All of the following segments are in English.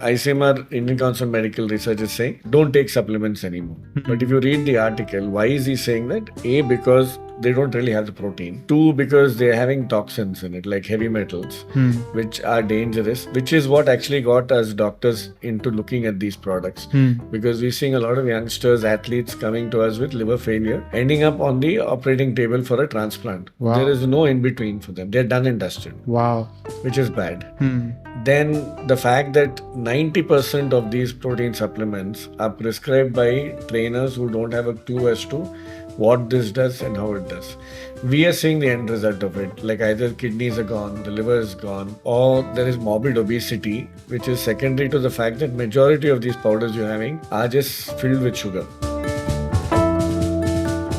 ICMR, Indian Council of Medical Research, is saying don't take supplements anymore. But if you read the article, why is he saying that? A, because they don't really have the protein. 2, because they're having toxins in it, like heavy metals, which are dangerous, which is what actually got us doctors into looking at these products. Because we're seeing a lot of youngsters, athletes coming to us with liver failure, ending up on the operating table for a transplant. Wow. There is no in between for them. They're done and dusted. Wow. Which is bad. Then the fact that 90% of these protein supplements are prescribed by trainers who don't have a clue as to what this does and how it does. We are seeing the end result of it, like either kidneys are gone, the liver is gone, or there is morbid obesity, which is secondary to the fact that majority of these powders you're having are just filled with sugar.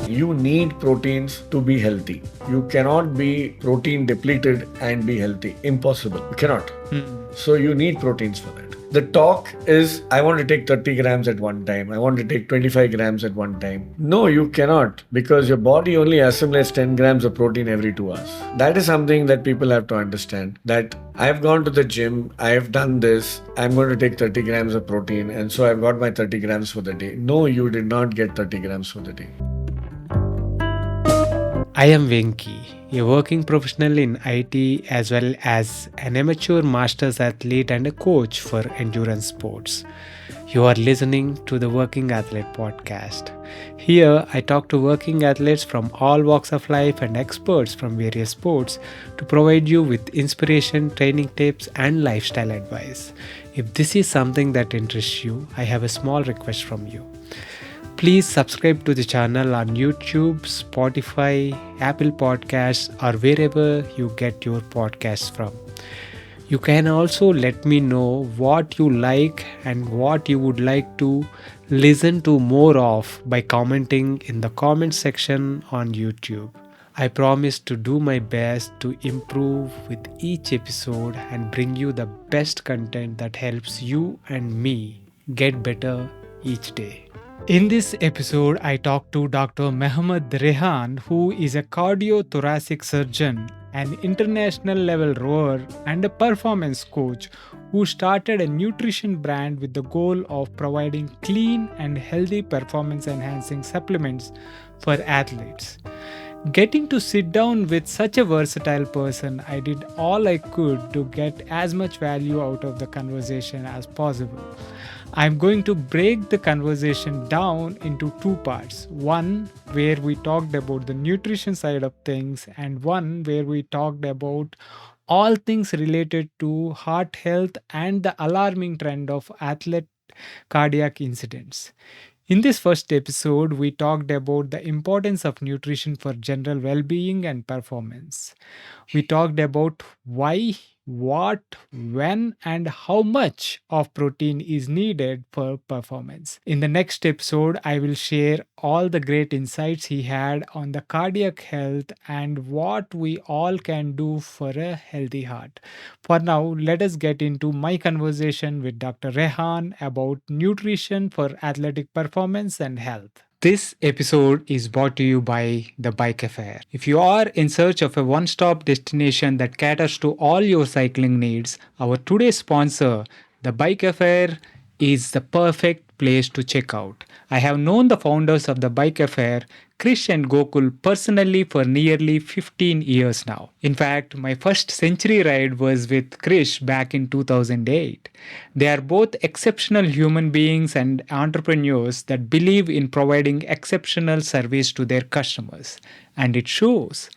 You need proteins to be healthy. You cannot be protein depleted and be healthy. Impossible. You cannot. So you need proteins for that. The talk is, I want to take 30 grams at one time. I want to take 25 grams at one time. No, you cannot, because your body only assimilates 10 grams of protein every 2 hours. That is something that people have to understand. That I've gone to the gym, I've done this, I'm going to take 30 grams of protein, and so I've got my 30 grams for the day. No, you did not get 30 grams for the day. I am Venky, a working professional in IT as well as an amateur masters athlete and a coach for endurance sports. You are listening to the Working Athlete podcast. Here, I talk to working athletes from all walks of life and experts from various sports to provide you with inspiration, training tips, and lifestyle advice. If this is something that interests you, I have a small request from you. Please subscribe to the channel on YouTube, Spotify, Apple Podcasts, or wherever you get your podcasts from. You can also let me know what you like and what you would like to listen to more of by commenting in the comment section on YouTube. I promise to do my best to improve with each episode and bring you the best content that helps you and me get better each day. In this episode, I talked to Dr. Mohammed Rehan, who is a cardiothoracic surgeon, an international level rower, and a performance coach who started a nutrition brand with the goal of providing clean and healthy performance enhancing supplements for athletes. Getting to sit down with such a versatile person, I did all I could to get as much value out of the conversation as possible. I'm going to break the conversation down into 2 parts. One where we talked about the nutrition side of things, and one where we talked about all things related to heart health and the alarming trend of athlete cardiac incidents. In this first episode, we talked about the importance of nutrition for general well-being and performance. We talked about why, what, when, and how much of protein is needed for performance. In the next episode, I will share all the great insights he had on the cardiac health and what we all can do for a healthy heart. For now, let us get into my conversation with Dr. Rehan about nutrition for athletic performance and health. This episode is brought to you by The Bike Affair. If you are in search of a one-stop destination that caters to all your cycling needs, our today's sponsor, The Bike Affair, is the perfect place to check out. I have known the founders of The Bike Affair, Krish and Gokul, personally for nearly 15 years now. In fact, my first century ride was with Krish back in 2008. They are both exceptional human beings and entrepreneurs that believe in providing exceptional service to their customers. And it shows.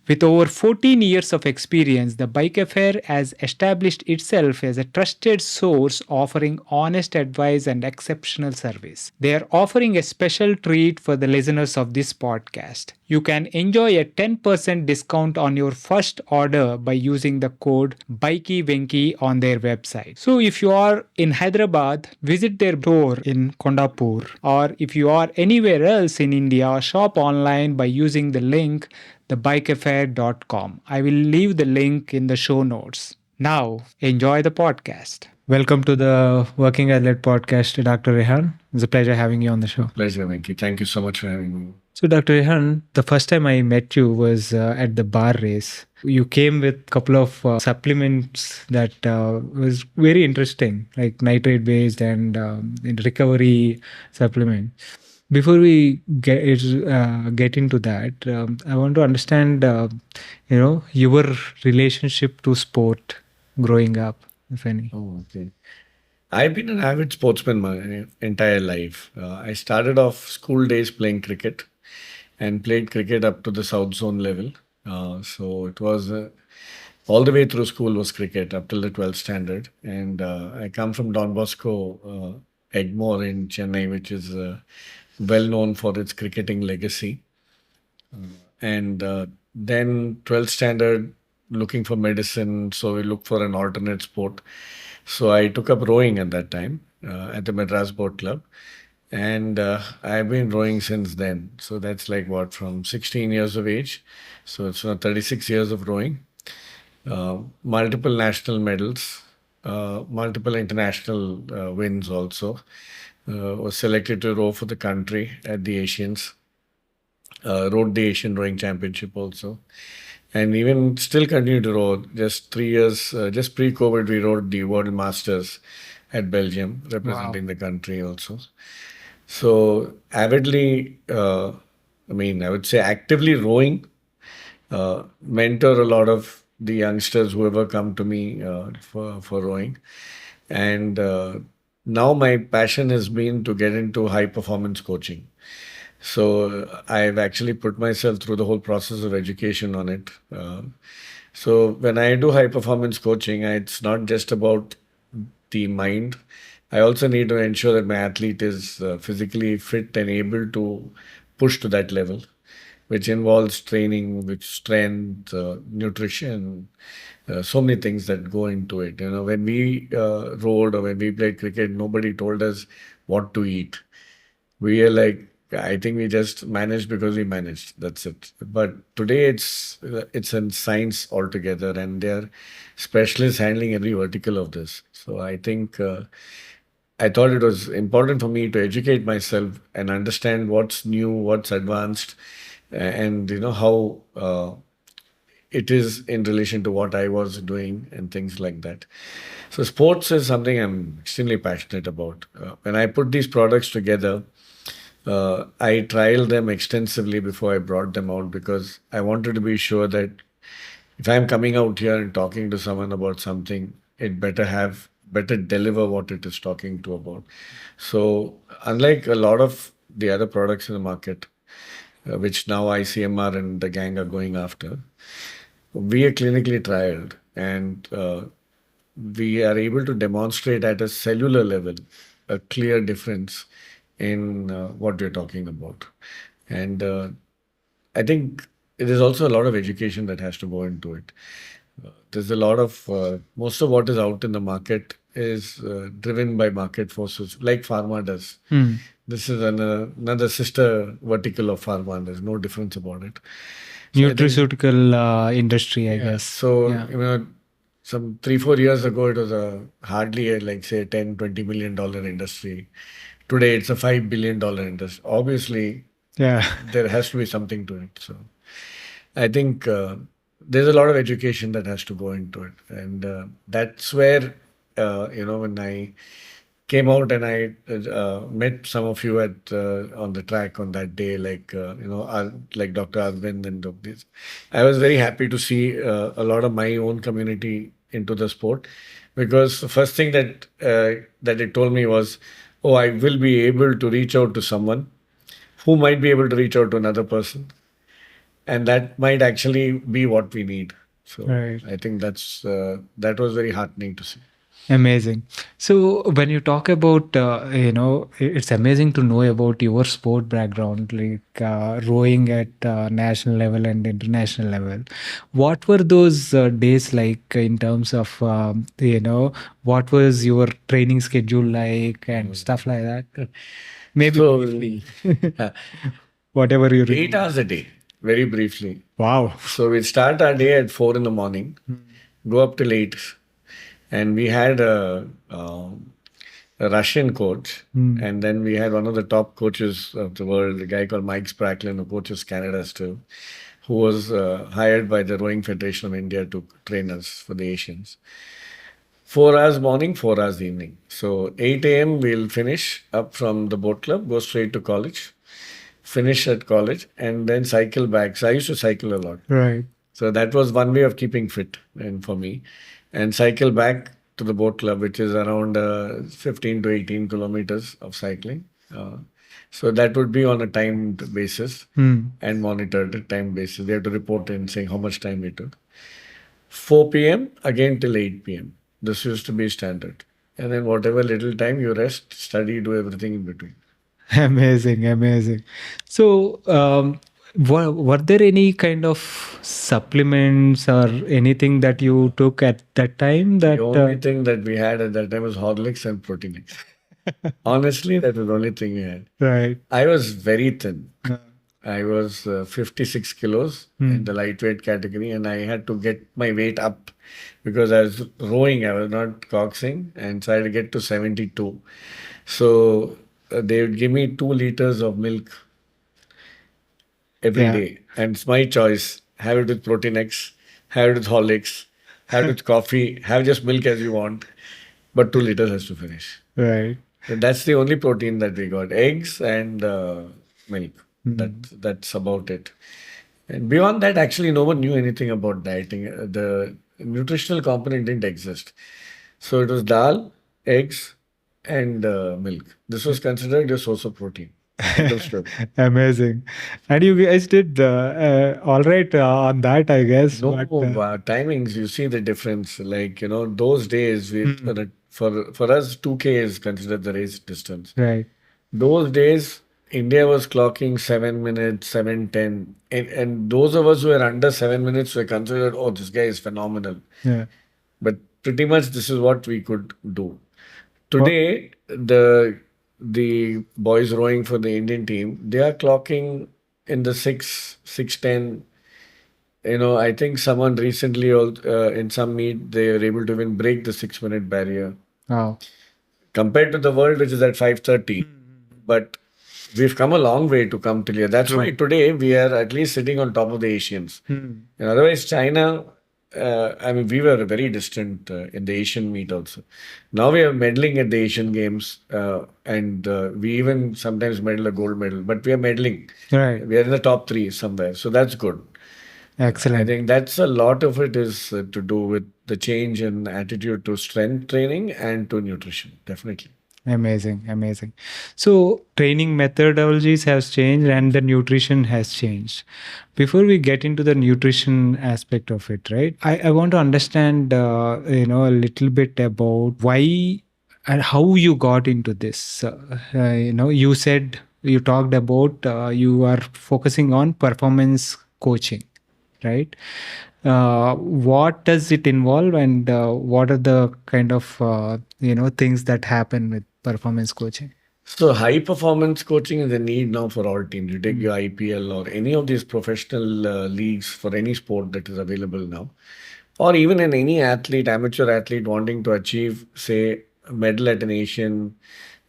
With over 14 years of experience, the Bike Affair has established itself as a trusted source offering honest advice and exceptional service. They are offering a special treat for the listeners of this podcast. You can enjoy a 10% discount on your first order by using the code BikeyVenky on their website. So if you are in Hyderabad, visit their store in Kondapur, or if you are anywhere else in India, shop online by using the link thebikeaffair.com. I will leave the link in the show notes. Now, enjoy the podcast. Welcome to the Working Athlete podcast, Dr. Rehan. It's a pleasure having you on the show. Pleasure, Venky. Thank you so much for having me. So, Dr. Rehan, the first time I met you was at the bar race. You came with a couple of supplements that was very interesting, like nitrate based and recovery supplement. Before we get into that, I want to understand, your relationship to sport growing up, if any. Oh, okay. I've been an avid sportsman my entire life. I started off school days playing cricket and played cricket up to the South Zone level. So it was all the way through school was cricket up till the 12th standard. And I come from Don Bosco, Egmore in Chennai, which is well known for its cricketing legacy. And then 12th standard, looking for medicine. So we looked for an alternate sport. So I took up rowing at that time at the Madras Boat Club. And I've been rowing since then. So that's like what, from 16 years of age. So it's now 36 years of rowing. Multiple national medals, multiple international wins also. Was selected to row for the country at the Asians. Rowed the Asian Rowing Championship also. And even still continue to row. Just 3 years, just pre-COVID, we rowed the World Masters at Belgium, representing the country also. So avidly, I would say actively rowing, mentor a lot of the youngsters who ever come to me for rowing. And now my passion has been to get into high performance coaching. So I've actually put myself through the whole process of education on it. So when I do high performance coaching, it's not just about the mind. I also need to ensure that my athlete is physically fit and able to push to that level, which involves training, which strength, nutrition, so many things that go into it. You know, when we rowed or when we played cricket, nobody told us what to eat. We are like, I think we just managed because we managed. That's it. But today it's in science altogether, and they're specialists handling every vertical of this. So I think I thought it was important for me to educate myself and understand what's new, what's advanced, and how it is in relation to what I was doing and things like that. So sports is something I'm extremely passionate about. When I put these products together, I trialed them extensively before I brought them out because I wanted to be sure that if I'm coming out here and talking to someone about something, it better deliver what it is talking to about. So unlike a lot of the other products in the market, which now ICMR and the gang are going after, we are clinically trialed and we are able to demonstrate at a cellular level a clear difference in what we're talking about. And I think it is also a lot of education that has to go into it. There's a lot of, most of what is out in the market is driven by market forces, like pharma does. This is another sister vertical of pharma. There's no difference about it. So Nutraceutical industry, I guess. So, some 3-4 years ago, it was hardly like say $10-20 million industry. Today, it's a $5 billion industry. Obviously, there has to be something to it. So I think there's a lot of education that has to go into it. And that's where, when I came out and I met some of you at on the track on that day, like like Dr. Arvind and this, I was very happy to see a lot of my own community into the sport, because the first thing that it told me was, oh, I will be able to reach out to someone who might be able to reach out to another person, and that might actually be what we need. So I think that was very heartening to see. Amazing. So when you talk about, it's amazing to know about your sport background, like rowing at national level and international level. What were those days like in terms of, what was your training schedule like and stuff like that? Maybe briefly. Whatever you 8 hours a day, very briefly. Wow. So we'd start our day at 4 in the morning, go up till 8. And we had a Russian coach, and then we had one of the top coaches of the world, a guy called Mike Spracklin, who coaches Canada still, who was hired by the Rowing Federation of India to train us for the Asians. 4 hours morning, 4 hours evening. So 8 a.m. we'll finish up from the boat club, go straight to college, finish at college, and then cycle back. So I used to cycle a lot. Right. So that was one way of keeping fit and for me. And cycle back to the boat club, which is around 15 to 18 kilometers of cycling. So that would be on a timed basis and monitored time basis. They have to report in saying how much time we took. 4 p.m. again till 8 p.m. This used to be standard. And then whatever little time you rest, study, do everything in between. Amazing, amazing. So, were there any kind of supplements or anything that you took at that time? That The only thing that we had at that time was Horlicks and proteinx. Honestly, that was the only thing we had. right. I was very thin. I was 56 kilos in the lightweight category, and I had to get my weight up because I was rowing, I was not coxing, and so I had to get to 72. So they would give me 2 liters of milk every day, and it's my choice. Have it with proteinx, have it with Horlicks, have it with coffee, have just milk as you want, but 2 liters has to finish. Right. So that's the only protein that we got: eggs and milk. That's about it. And beyond that, actually, no one knew anything about dieting. The nutritional component didn't exist. So it was dal, eggs, and milk. This was considered a source of protein. Understood. Amazing. And you guys did all right on that, I guess. No but, timings. You see the difference. Like those days, for us, 2K is considered the race distance. right. Those days, India was clocking 7 minutes, 7:10, and those of us who were under 7 minutes were considered, oh, this guy is phenomenal. Yeah. But pretty much this is what we could do. Today, the boys rowing for the Indian team, they are clocking in the 6:10. I think someone recently in some meet they were able to even break the 6 minute barrier Wow. compared to the world, which is at 5:30. But we've come a long way to come till here. That's why today we are at least sitting on top of the Asians. And otherwise, China, we were very distant in the Asian meet also. Now we are medaling at the Asian Games, and we even sometimes medal a gold medal, but we are medaling. Right. We are in the top 3 somewhere, so that's good. Excellent. I think that's a lot of it is to do with the change in attitude to strength training and to nutrition, definitely. Amazing, amazing. So training methodologies has changed and the nutrition has changed. Before we get into the nutrition aspect of it, right? I want to understand, a little bit about why and how you got into this. You said you talked about you are focusing on performance coaching, right? What does it involve, and what are the kind of things that happen with performance coaching? So high performance coaching is a need now for all teams. You take your IPL or any of these professional leagues for any sport that is available now, or even in any athlete, amateur athlete wanting to achieve, say, a medal at an Asian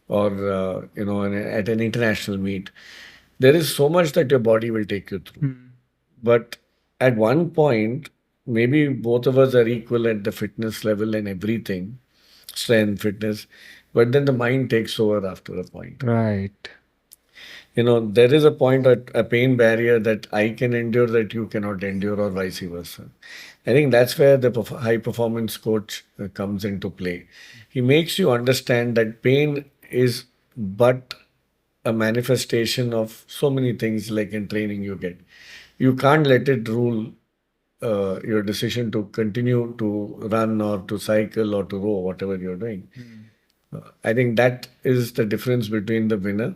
or at an international meet. There is so much that your body will take you through. But at one point, maybe both of us are equal at the fitness level and everything, strength, fitness, but then the mind takes over after a point. Right. There is a point at a pain barrier that I can endure that you cannot endure, or vice versa. I think that's where the high performance coach comes into play. He makes you understand that pain is but a manifestation of so many things like in training you get. You can't let it rule your decision to continue to run or to cycle or to row, whatever you're doing. I think that is the difference between the winner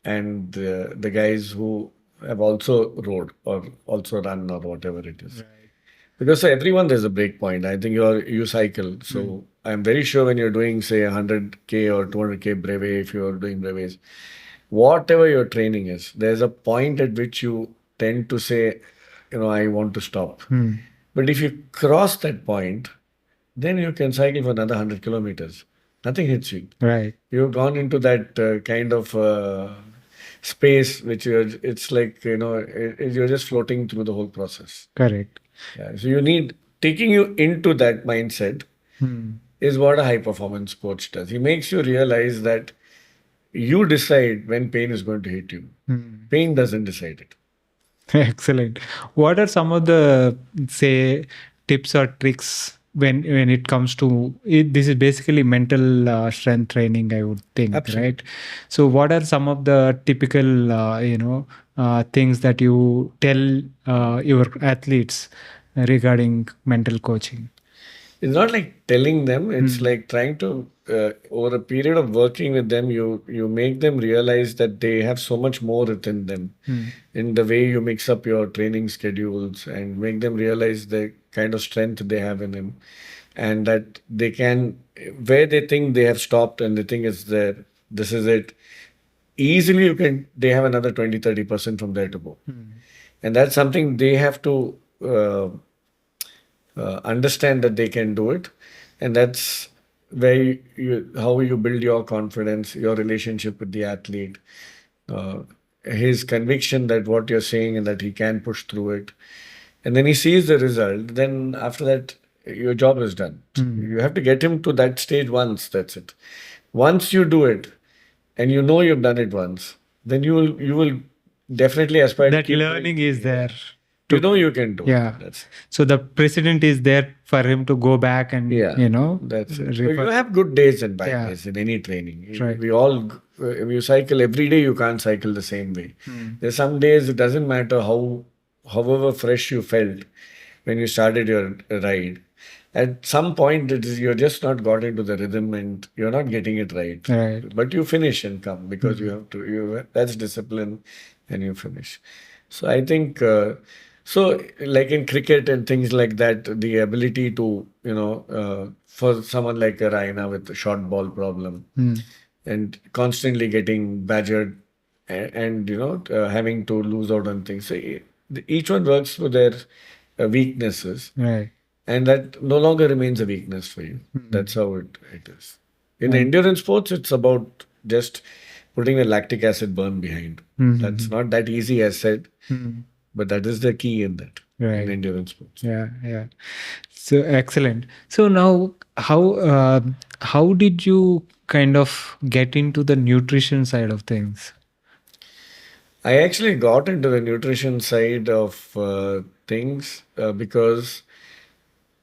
and the guys who have also rowed or also run or whatever it is. Right. Because for everyone there's a break point. I think you cycle. So I'm very sure when you're doing, say, 100K or 200K brevet, if you're doing brevets, whatever your training is, there's a point at which you tend to say, I want to stop. But if you cross that point, then you can cycle for another 100 kilometers. Nothing hits you. Right. You've gone into that kind of space which it's like, you're just floating through the whole process. Correct. Yeah. So you need taking you into that mindset is what a high performance coach does. He makes you realize that you decide when pain is going to hit you. Pain doesn't decide it. Excellent. What are some of the, say, tips or tricks when it comes to it? This is basically mental strength training, I would think, Absolutely. right? So, what are some of the typical, things that you tell your athletes regarding mental coaching? It's not like telling them, it's like trying to, over a period of working with them, you make them realize that they have so much more within them in the way you mix up your training schedules and make them realize the kind of strength they have in them and that they can, where they think they have stopped and they think it's there, this is it. Easily they have another 20-30% from there to go. And that's something they have to understand that they can do it, and that's where how you build your confidence, your relationship with the athlete, his conviction that what you're saying and that he can push through it, and then he sees the result. Then after that, your job is done. You have to get him to that stage once. That's it. Once you do it, and you know you've done it once, then you will definitely aspire. That to keep learning doing. is there. You know you can do Yeah. it. So the precedent is there for him to go back and, That's it. You have good days and bad days in any training. Right. We all, if you cycle every day, you can't cycle the same way. There's some days it doesn't matter however fresh you felt when you started your ride. At some point, you're just not got into the rhythm and you're not getting it right. Right. But you finish and come because you have to. That's discipline, and you finish. So I think. So, like in cricket and things like that, the ability to, for someone like a Raina with a short ball problem and constantly getting badgered and having to lose out on things. So each one works for their weaknesses. Right. And that no longer remains a weakness for you. That's how it is. In the endurance sports, it's about just putting the lactic acid burn behind. That's not that easy as said. But that is the key in that, in endurance sports. Yeah. So excellent. So now, how did you kind of get into the nutrition side of things? I actually got into the nutrition side of things because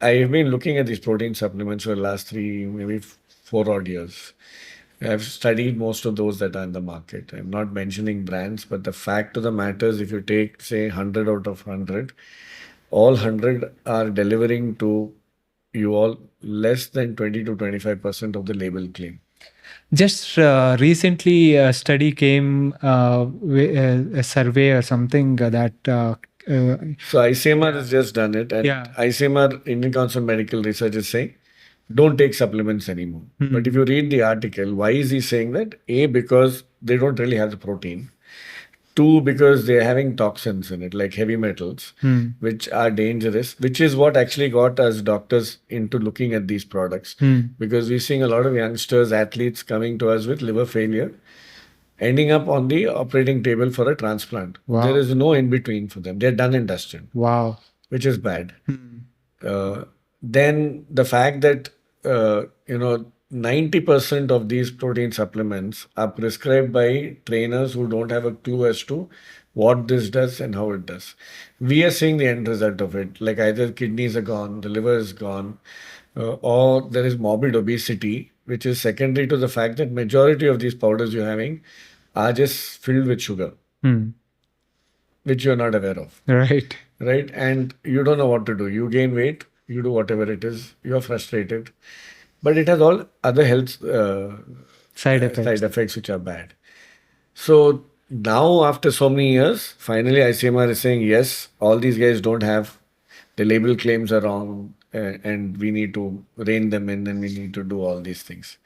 I have been looking at these protein supplements for the last 3, maybe 4 odd years. I've studied most of those that are in the market. I'm not mentioning brands, but the fact of the matter is if you take, say, 100 out of 100, all 100 are delivering to you all less than 20 to 25% of the label claim. Just recently, a study came, a survey or something that... So ICMR has just done it, and ICMR, Indian Council of Medical Research, is saying, don't take supplements anymore. But if you read the article, why is he saying that? A, because they don't really have the protein. 2, because they're having toxins in it, like heavy metals, which are dangerous, which is what actually got us doctors into looking at these products. Because we're seeing a lot of youngsters, athletes coming to us with liver failure, ending up on the operating table for a transplant. Wow. There is no in-between for them. They're done and dusted. Wow. Which is bad. Then the fact that 90% of these protein supplements are prescribed by trainers who don't have a clue as to what this does and how it does. We are seeing the end result of it, like either kidneys are gone, the liver is gone, or there is morbid obesity, which is secondary to the fact that majority of these powders you're having are just filled with sugar, which you're not aware of. Right. And you don't know what to do. You gain weight, you do whatever it is, you're frustrated. But it has all other health side effects which are bad. So now after so many years, finally ICMR is saying, yes, all these guys don't have, the label claims are wrong and we need to rein them in and we need to do all these things.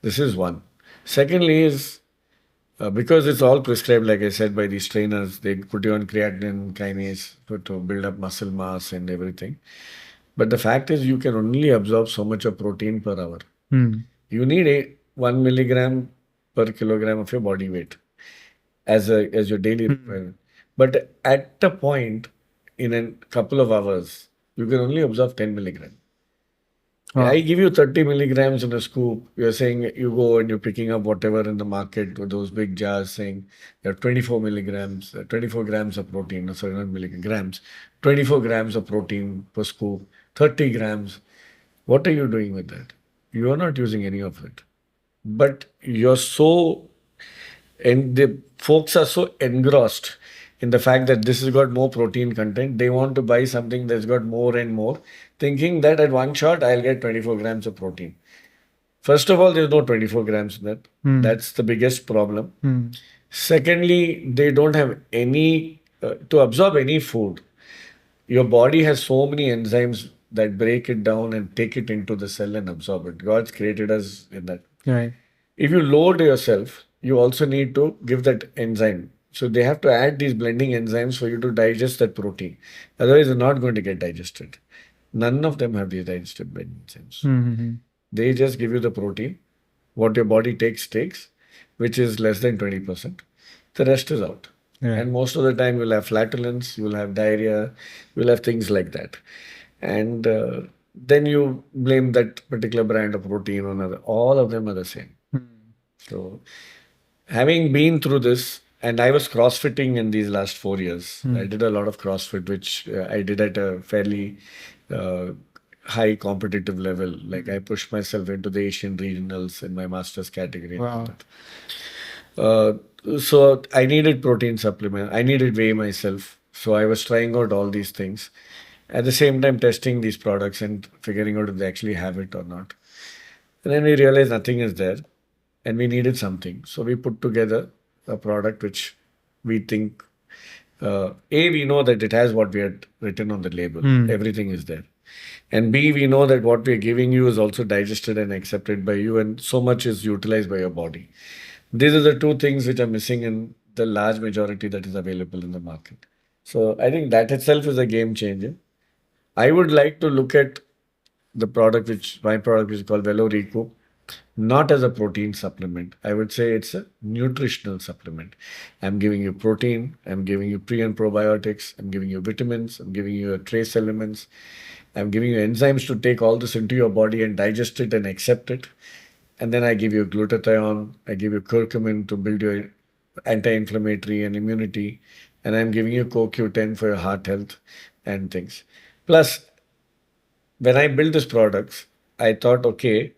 This is one. Secondly is, because it's all prescribed, like I said, by these trainers, they put you on creatinine kinase to build up muscle mass and everything. But the fact is you can only absorb so much of protein per hour. You need 1 milligram per kilogram of your body weight as your daily requirement. But at the point, in a couple of hours, you can only absorb 10 milligram. I give you 30 milligrams in a scoop. You're saying you go and you're picking up whatever in the market with those big jars saying you have 24 milligrams, 24 grams of protein, no, sorry, not milligrams, 24 grams of protein per scoop, 30 grams. What are you doing with that? You are not using any of it. But you're so, and the folks are so engrossed in the fact that this has got more protein content. They want to buy something that's got more and more, thinking that at one shot I'll get 24 grams of protein. First of all, there's no 24 grams in that. That's the biggest problem. Secondly, they don't have any, to absorb any food. Your body has so many enzymes that break it down and take it into the cell and absorb it. God's created us in that. Right. If you load yourself, you also need to give that enzyme. So they have to add these blending enzymes for you to digest that protein. Otherwise, it's not going to get digested. None of them have these digestive blending enzymes. They just give you the protein. What your body takes, which is less than 20%. The rest is out. Right. And most of the time, you'll have flatulence, you'll have diarrhea, you'll have things like that. And then you blame that particular brand of protein on other. All of them are the same. So, having been through this, and I was crossfitting in these last 4 years. I did a lot of CrossFit, which I did at a fairly high competitive level. Like I pushed myself into the Asian regionals in my master's category. Wow. So I needed protein supplement. I needed whey myself. So I was trying out all these things. At the same time, testing these products and figuring out if they actually have it or not. And then we realized nothing is there. And we needed something. So we put together a product which we think, we know that it has what we had written on the label. Everything is there. And B, we know that what we're giving you is also digested and accepted by you, and so much is utilized by your body. These are the two things which are missing in the large majority that is available in the market. So I think that itself is a game changer. I would like to look at the product, my product is called Velo Recoup, not as a protein supplement. I would say it's a nutritional supplement. I'm giving you protein, I'm giving you pre and probiotics, I'm giving you vitamins, I'm giving you trace elements, I'm giving you enzymes to take all this into your body and digest it and accept it. And then I give you glutathione, I give you curcumin to build your anti-inflammatory and immunity, and I'm giving you CoQ10 for your heart health and things. Plus, when I built these products, I thought, okay,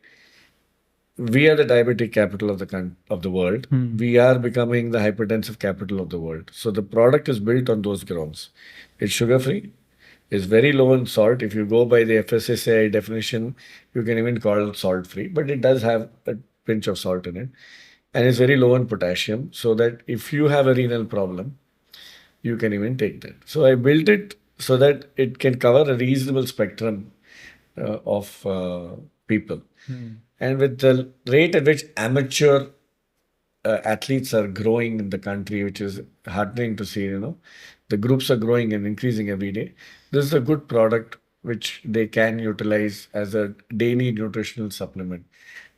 we are the diabetic capital of the world. We are becoming the hypertensive capital of the world. So the product is built on those grounds. It's sugar-free. It's very low in salt. If you go by the FSSAI definition, you can even call it salt-free. But it does have a pinch of salt in it. And it's very low in potassium, so that if you have a renal problem, you can even take that. So I built it so that it can cover a reasonable spectrum of people. And with the rate at which amateur athletes are growing in the country, which is heartening to see, the groups are growing and increasing every day. This is a good product which they can utilize as a daily nutritional supplement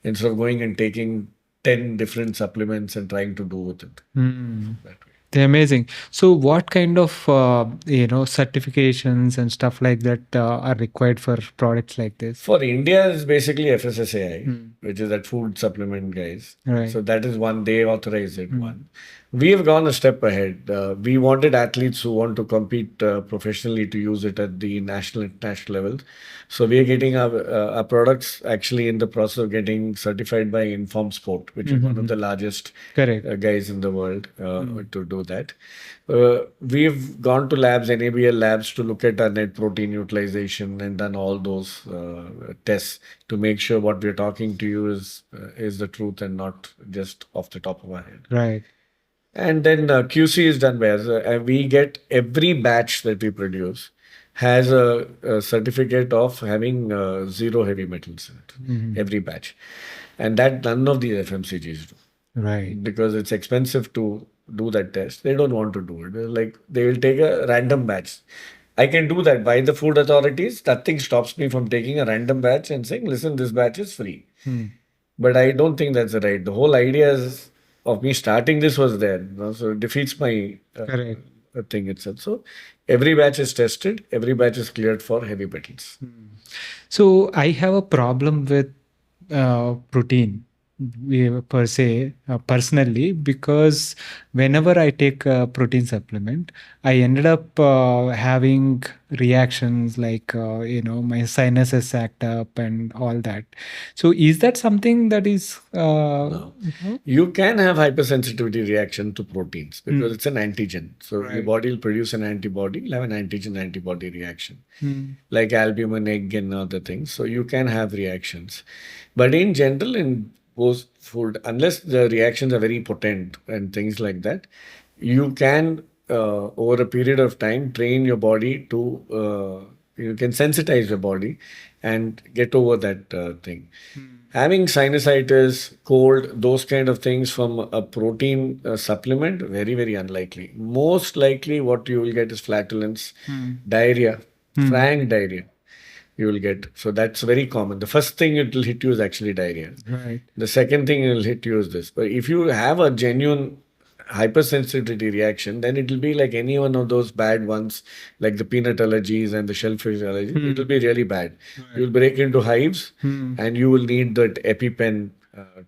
instead of going and taking 10 different supplements and trying to do with it. That way. They're amazing. So what kind of, certifications and stuff like that are required for products like this? For India, it's basically FSSAI, which is that food supplement guys. Right. So that is one, they authorize it. One. We have gone a step ahead. We wanted athletes who want to compete professionally to use it at the national, international level. So we are getting our products actually in the process of getting certified by Inform Sport, which is one of the largest guys in the world to do that. We've gone to labs, NABL labs, to look at our net protein utilization and done all those tests to make sure what we're talking to you is the truth and not just off the top of our head. Right. And then QC is done where we get every batch that we produce has a certificate of having zero heavy metals in it, every batch. And that none of these FMCGs do. Right. Because it's expensive to do that test. They don't want to do it. They're like, they will take a random batch. I can do that by the food authorities. Nothing stops me from taking a random batch and saying, listen, this batch is free. But I don't think that's right. The whole idea of me starting this was there, so it defeats my Correct. thing itself. So every batch is tested, every batch is cleared for heavy metals. So I have a problem with protein per se, personally, because whenever I take a protein supplement, I ended up having reactions like, my sinuses act up and all that. So is that something that is... No. You can have hypersensitivity reaction to proteins because Mm. it's an antigen. So your Right. body will produce an antibody, you'll have an antigen antibody reaction, Mm. like albumin, egg, and other things. So you can have reactions. But in general, in post food, unless the reactions are very potent and things like that, you can, over a period of time, train your body to, you can sensitize your body and get over that thing. Having sinusitis, cold, those kind of things from a protein supplement, very, very unlikely. Most likely, what you will get is flatulence, diarrhea, frank diarrhea. You will get. So that's very common. The first thing it will hit you is actually diarrhea. Right. The second thing it will hit you is this. But if you have a genuine hypersensitivity reaction, then it will be like any one of those bad ones, like the peanut allergies and the shellfish allergies. It will be really bad. You will break into hives, and you will need that EpiPen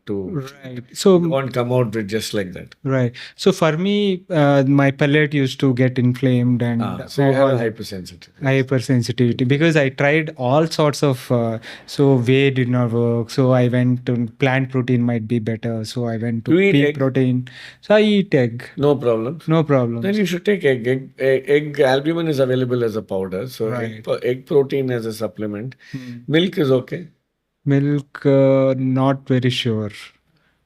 to. Right. You So won't come out with just like that. right. So for me, my palate used to get inflamed and So you have a all hypersensitivity. hypersensitivity, because I tried all sorts of, so whey did not work. So I went to plant protein might be better. So I went to You eat pea egg? protein. So I eat egg. No problems. No Then problems. you should take egg. Egg albumin is available as a powder. So Right. egg protein as a supplement. Milk is okay. Milk, not very sure.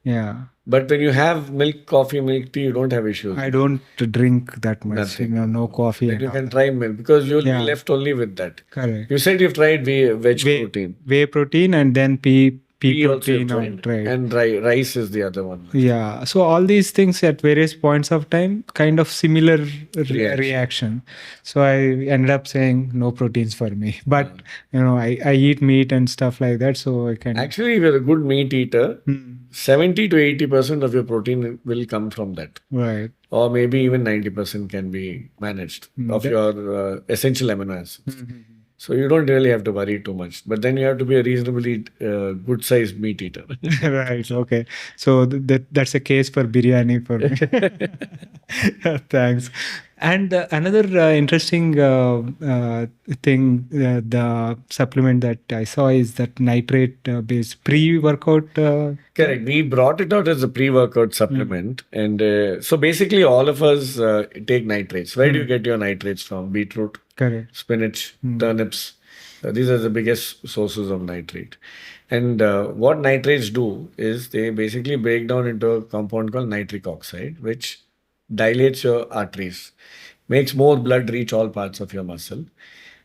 Yeah. But when you have milk, coffee, milk tea, you don't have issues. I don't drink that much. Nothing. No coffee Then and you all can that. try milk because you'll Yeah. be left only with that. Correct. You said you've tried veg protein. Whey protein and then pea Tea also you've protein on tried. tried. And rice is the other one. Yeah. So all these things at various points of time, kind of similar reaction. So I ended up saying no proteins for me. But I eat meat and stuff like that, so I can. Actually, if you're a good meat eater, 70 to 80% of your protein will come from that. Right. Or maybe even 90% can be managed of your essential amino acids. So you don't really have to worry too much. But then you have to be a reasonably good sized meat eater. Right. Okay. So that's a case for biryani for me. Thanks. And another interesting thing, the supplement that I saw is that nitrate based pre-workout. Correct. We brought it out as a pre-workout supplement. And so basically all of us take nitrates. Where do you get your nitrates from? Beetroot, Correct. spinach, turnips. These are the biggest sources of nitrate. And what nitrates do is they basically break down into a compound called nitric oxide, which dilates your arteries, makes more blood reach all parts of your muscle.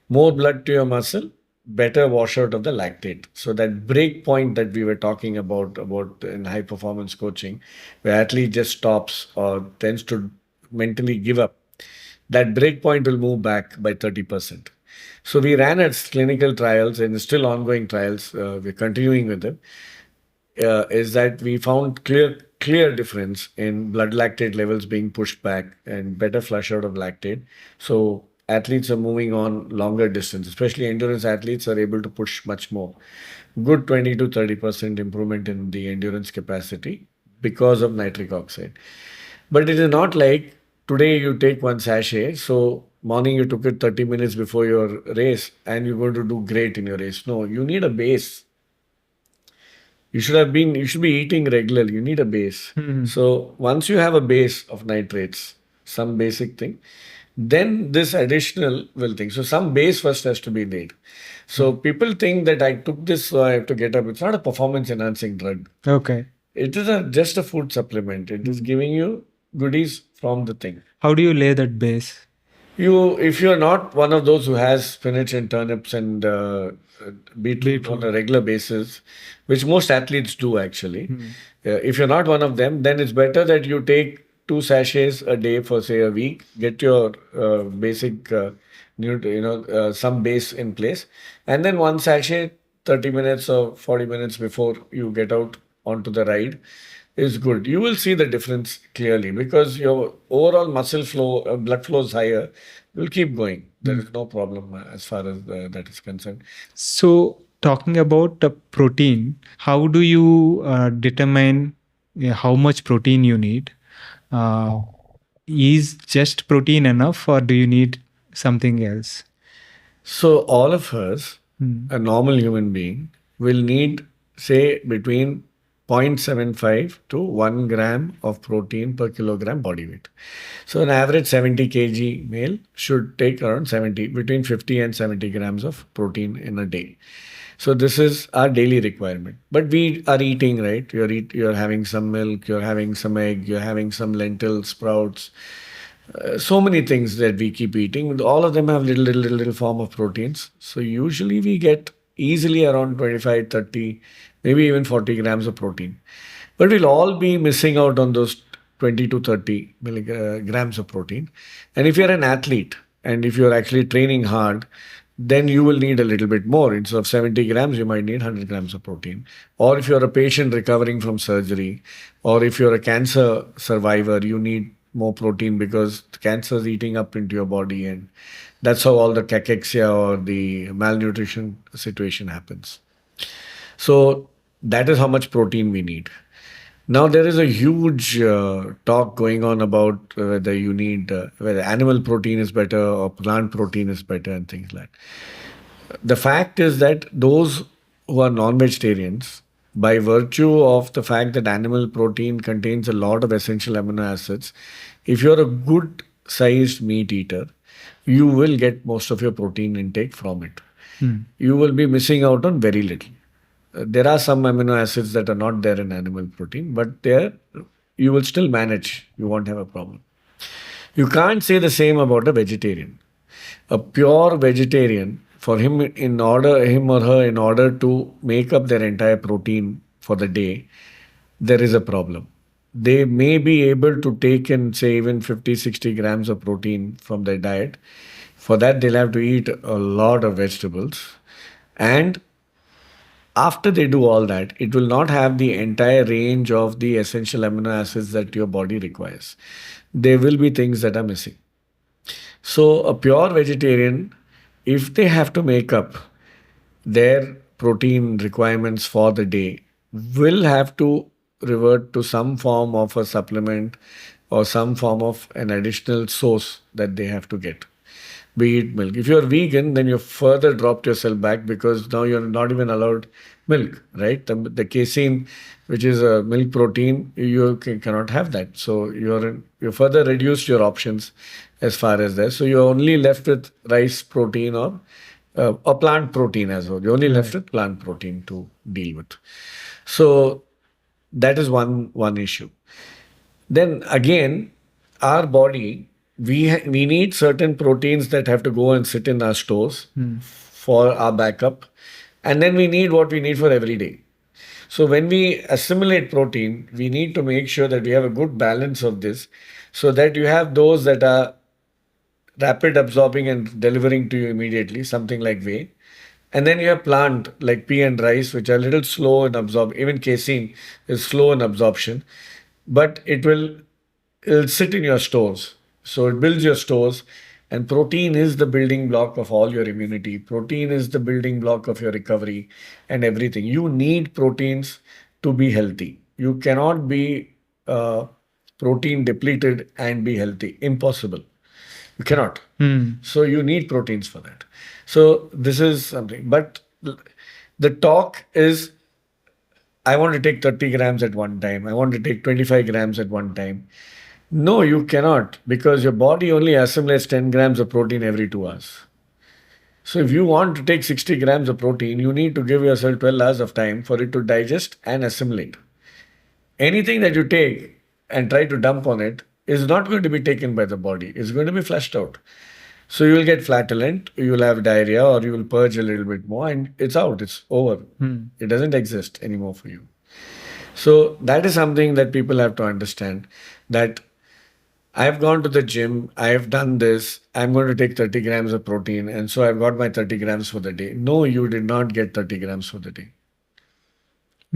More blood to your muscle, better washout of the lactate. So that break point that we were talking about in high performance coaching, where athlete just stops or tends to mentally give up, that break point will move back by 30%. So we ran its clinical trials and still ongoing trials. We're continuing with them. Is that we found clear difference in blood lactate levels being pushed back and better flush out of lactate. So athletes are moving on longer distance, especially endurance athletes are able to push much more. Good 20 to 30% improvement in the endurance capacity because of nitric oxide. But it is not like today you take one sachet, so morning you took it 30 minutes before your race and you're going to do great in your race. No, you need a base. You should be eating regularly. You need a base. So once you have a base of nitrates, some basic thing, then this additional will think. So some base first has to be made. So people think that I took this, so I have to get up. It's not a performance enhancing drug. Okay. It is just a food supplement. It is giving you goodies from the thing. How do you lay that base? If you're not one of those who has spinach and turnips and beetroot on a regular basis, which most athletes do actually, if you're not one of them, then it's better that you take 2 sachets a day for say a week. Get your basic, some base in place, and then 1 sachet 30 minutes or 40 minutes before you get out onto the ride is good. You will see the difference clearly because your overall muscle flow, blood flow is higher. You'll keep going. There is no problem as far as that is concerned. So, talking about protein, how do you determine how much protein you need? Uh, is just protein enough, or do you need something else? So all of us, a normal human being, will need, say, between 0.75 to 1 gram of protein per kilogram body weight. So an average 70 kg male should take around between 50 and 70 grams of protein in a day. So this is our daily requirement. But we are eating, right? You're having some milk, you're having some egg, you're having some lentil sprouts, so many things that we keep eating. All of them have little form of proteins. So usually we get easily around 25, 30, maybe even 40 grams of protein. But we'll all be missing out on those 20 to 30 grams of protein. And if you're an athlete and if you're actually training hard, then you will need a little bit more. Instead of 70 grams, you might need 100 grams of protein. Or if you're a patient recovering from surgery, or if you're a cancer survivor, you need more protein because cancer is eating up into your body, and that's how all the cachexia or the malnutrition situation happens. So that is how much protein we need. Now there is a huge talk going on about whether you need whether animal protein is better or plant protein is better and things like that. The fact is that those who are non-vegetarians, by virtue of the fact that animal protein contains a lot of essential amino acids, if you're a good sized meat eater, you will get most of your protein intake from it. You will be missing out on very little. There are some amino acids that are not there in animal protein, but there you will still manage. You won't have a problem. You can't say the same about a vegetarian. A pure vegetarian, for him or her, in order to make up their entire protein for the day, there is a problem. They may be able to take in, say, even 50, 60 grams of protein from their diet. For that, they'll have to eat a lot of vegetables. And after they do all that, it will not have the entire range of the essential amino acids that your body requires. There will be things that are missing. So a pure vegetarian, if they have to make up their protein requirements for the day, will have to revert to some form of a supplement or some form of an additional source that they have to get. Be it milk. If you're vegan, then you've further dropped yourself back because now you're not even allowed milk, right? The casein, which is a milk protein, you cannot have that. So you further reduced your options as far as that. So you're only left with rice protein or plant protein as well. You're only left with plant protein to deal with. So that is one issue. Then again, our body, we need certain proteins that have to go and sit in our stores for our backup. And then we need what we need for every day. So when we assimilate protein, we need to make sure that we have a good balance of this so that you have those that are rapid absorbing and delivering to you immediately, something like whey. And then you have plant like pea and rice, which are a little slow in absorption. Even casein is slow in absorption, but it'll sit in your stores. So it builds your stores, and protein is the building block of all your immunity. Protein is the building block of your recovery and everything. You need proteins to be healthy. You cannot be protein depleted and be healthy. Impossible. You cannot. So you need proteins for that. So this is something. But the talk is, I want to take 30 grams at one time. I want to take 25 grams at one time. No, you cannot, because your body only assimilates 10 grams of protein every 2 hours. So if you want to take 60 grams of protein, you need to give yourself 12 hours of time for it to digest and assimilate. Anything that you take and try to dump on it is not going to be taken by the body. It's going to be flushed out. So you will get flatulent, you will have diarrhea, or you will purge a little bit more, and it's out, it's over. It doesn't exist anymore for you. So that is something that people have to understand, that I've gone to the gym, I've done this, I'm going to take 30 grams of protein, and so I've got my 30 grams for the day. No, you did not get 30 grams for the day.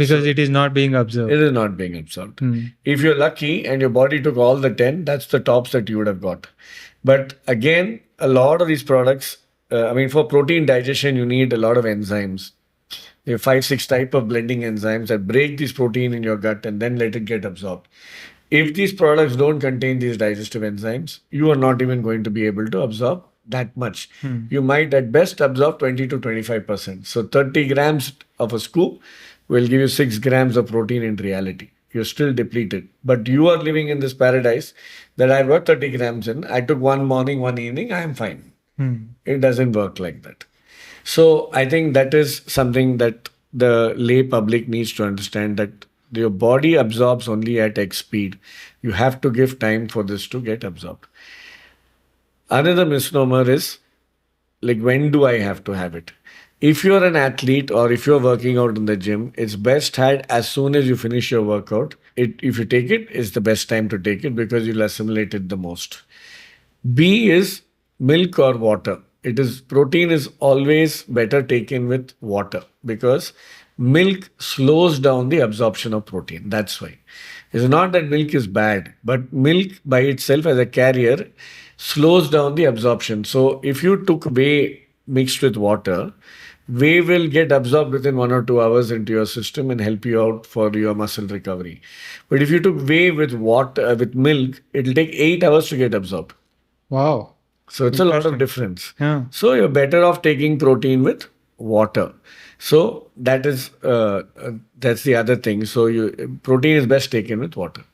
Because it is not being observed. It is not being absorbed. If you're lucky and your body took all the 10, that's the tops that you would have got. But again, a lot of these products, for protein digestion, you need a lot of enzymes. There are 5-6 type of blending enzymes that break this protein in your gut and then let it get absorbed. If these products don't contain these digestive enzymes, you are not even going to be able to absorb that much. You might at best absorb 20 to 25%. So 30 grams of a scoop will give you 6 grams of protein in reality. You're still depleted. But you are living in this paradise that I've got 30 grams in. I took one morning, one evening, I am fine. It doesn't work like that. So I think that is something that the lay public needs to understand, that your body absorbs only at X speed. You have to give time for this to get absorbed. Another misnomer is, like, when do I have to have it? If you're an athlete or if you're working out in the gym, it's best had as soon as you finish your workout. If you take it, it's the best time to take it because you'll assimilate it the most. B is milk or water. Protein is always better taken with water because milk slows down the absorption of protein. That's why. It's not that milk is bad, but milk by itself as a carrier slows down the absorption. So if you took whey mixed with water, whey will get absorbed within 1 or 2 hours into your system and help you out for your muscle recovery. But if you took whey with water, with milk, it'll take 8 hours to get absorbed. Wow. So it's a lot of difference. Yeah. So you're better off taking protein with water. So that is that's the other thing. So protein is best taken with water.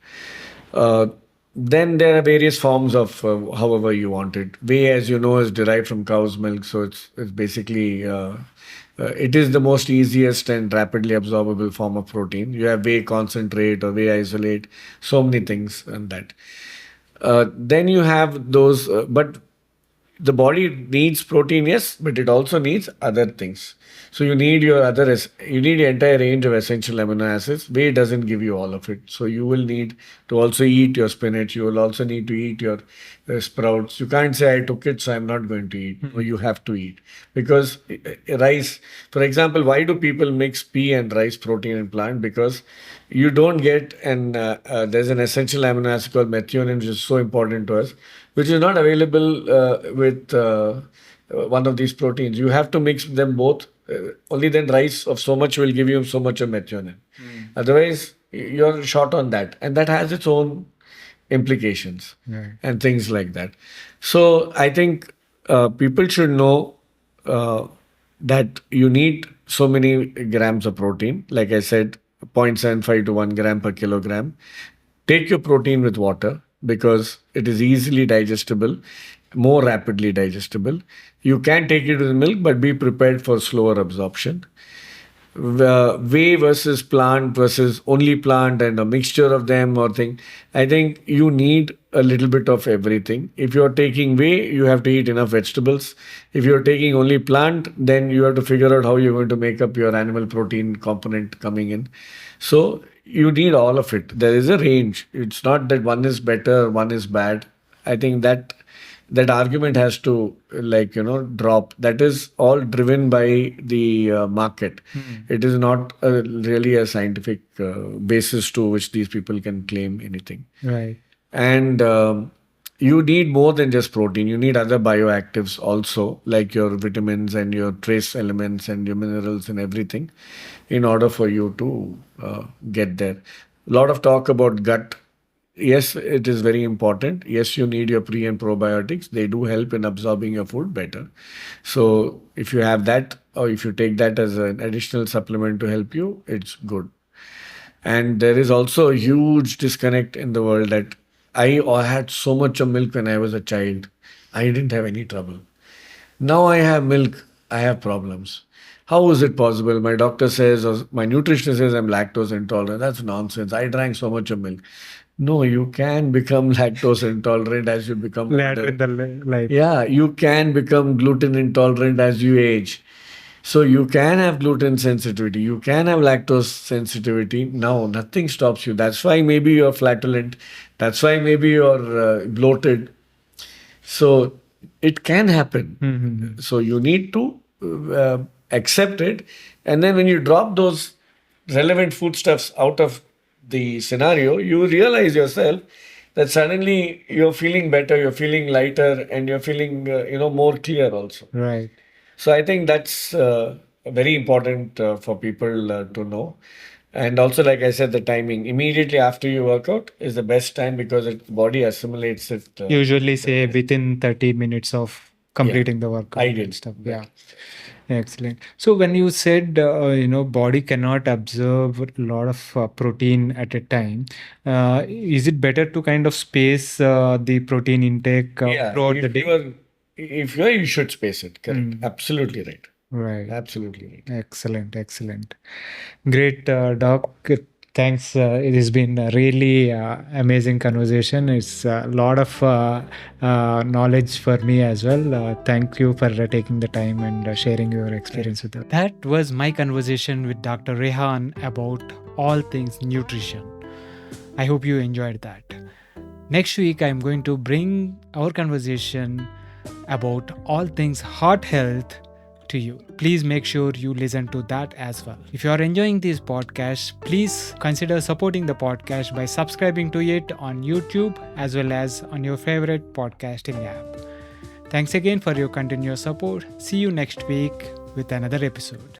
Then there are various forms of however you want it. Whey, as you know, is derived from cow's milk. So it's basically it is the most easiest and rapidly absorbable form of protein. You have whey concentrate or whey isolate, so many things and that. Then you have those, but the body needs protein, yes, but it also needs other things. So you need your entire range of essential amino acids. Whey doesn't give you all of it. So you will need to also eat your spinach. You will also need to eat your sprouts. You can't say I took it, so I'm not going to eat. No, you have to eat. Because rice, for example, why do people mix pea and rice protein and plant? Because you don't get, there's an essential amino acid called methionine, which is so important to us, which is not available with one of these proteins. You have to mix them both. Only then rice of so much will give you so much of methionine. Otherwise, you're short on that. And that has its own implications and things like that. So I think people should know that you need so many grams of protein. Like I said, 0.75 to 1 gram per kilogram. Take your protein with water because it is easily digestible, more rapidly digestible. You can take it with milk, but be prepared for slower absorption. Whey versus plant versus only plant and a mixture of them or thing. I think you need a little bit of everything. If you're taking whey, you have to eat enough vegetables. If you're taking only plant, then you have to figure out how you're going to make up your animal protein component coming in. So you need all of it. There is a range. It's not that one is better, one is bad. I think that argument has to drop. That is all driven by the market. It is not really a scientific basis to which these people can claim anything. Right. And you need more than just protein. You need other bioactives also, like your vitamins and your trace elements and your minerals and everything in order for you to get there. A lot of talk about gut. Yes, it is very important. Yes, you need your pre and probiotics. They do help in absorbing your food better. So if you have that or if you take that as an additional supplement to help you, it's good. And there is also a huge disconnect in the world that I had so much of milk when I was a child. I didn't have any trouble. Now I have milk. I have problems. How is it possible? My doctor says, or my nutritionist says I'm lactose intolerant. That's nonsense. I drank so much of milk. No, you can become lactose intolerant as you become Later older. in the life. Yeah, you can become gluten intolerant as you age. So you can have gluten sensitivity. You can have lactose sensitivity. No, nothing stops you. That's why maybe you're flatulent. That's why maybe you're bloated. So it can happen. So you need to accept it. And then when you drop those relevant foodstuffs out of the scenario, you realize yourself that suddenly you're feeling better, you're feeling lighter, and you're feeling more clear also. Right. So I think that's very important for people to know. And also, like I said, the timing immediately after you work out is the best time because the body assimilates it. Usually say within 30 minutes of completing the workout Ideal. and stuff. Yeah. Excellent. So when you said, body cannot absorb a lot of protein at a time, is it better to kind of space the protein intake throughout the day? If you are, you should space it. Correct. Absolutely right. Right. Absolutely right. Excellent. Great, Doc. Thanks. It has been a really amazing conversation. It's a lot of knowledge for me as well. Thank you for taking the time and sharing your experience with us. That was my conversation with Dr. Rehan about all things nutrition. I hope you enjoyed that. Next week, I'm going to bring our conversation about all things heart health to you. Please make sure you listen to that as well. If you are enjoying this podcast, please consider supporting the podcast by subscribing to it on YouTube as well as on your favorite podcasting app. Thanks again for your continuous support. See you next week with another episode.